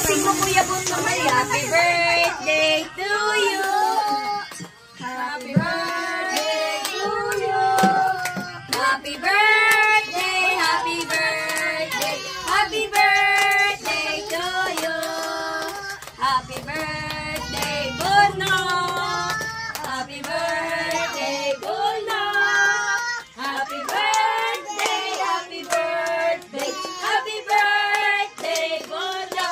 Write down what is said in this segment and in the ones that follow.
Lasing mo Kuya Bunso may happy birthday to you. Happy birthday to you. Happy birthday, happy birthday, happy birthday to you. Happy birthday, Bono. Happy birthday, Bono. Happy birthday, happy birthday, happy birthday, Bono.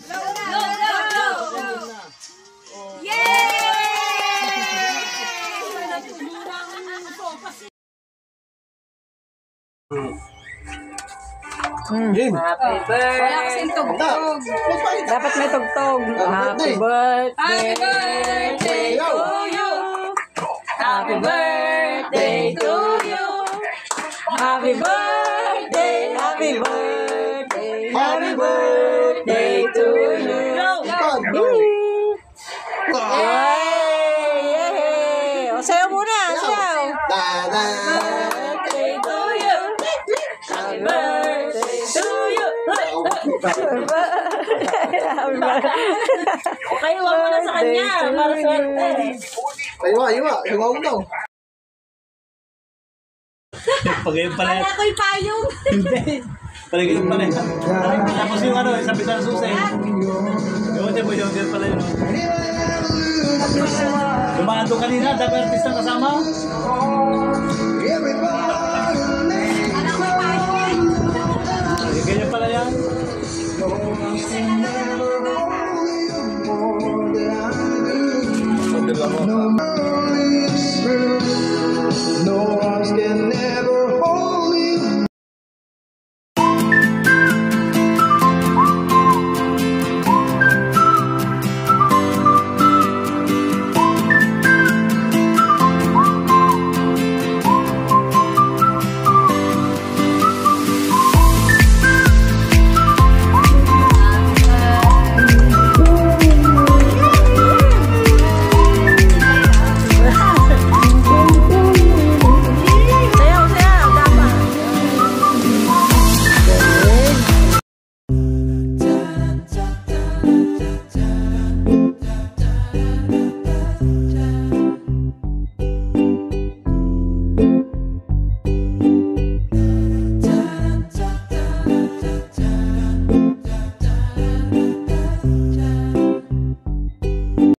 Go, go, go. Yay! Happy birthday. Wala kasing tugtog. Dapat may tugtog. Happy birthday to you. Happy birthday to you. Happy birthday, happy birthday, happy birthday to you. Yay! O, sayo muna, sayo. Birthday to you. Happy birthday to you. Okay, huwag mo na sa kanya. Para swerte. Aywa. Aywa mo daw. Pagayon pala. Kala ko'y payong. Hindi. Pagayon pala. Tapos yung ano, sa bitan susay. Yung pala yun. Dumaan doon kanina, dapat artist ang kasama.